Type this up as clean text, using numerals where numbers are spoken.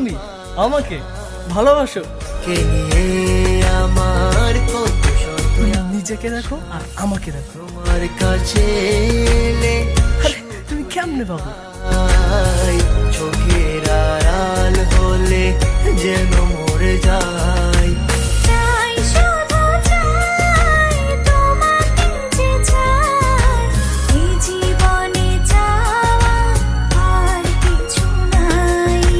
তুমি আমাকে ভালোবাসো? কে নিয়ে আমার কত শত নিজেকে দেখো আর আমাকে দেখো। তোমার কাছে এলে আরে তুমি কেমনে পাবো? চোখের আর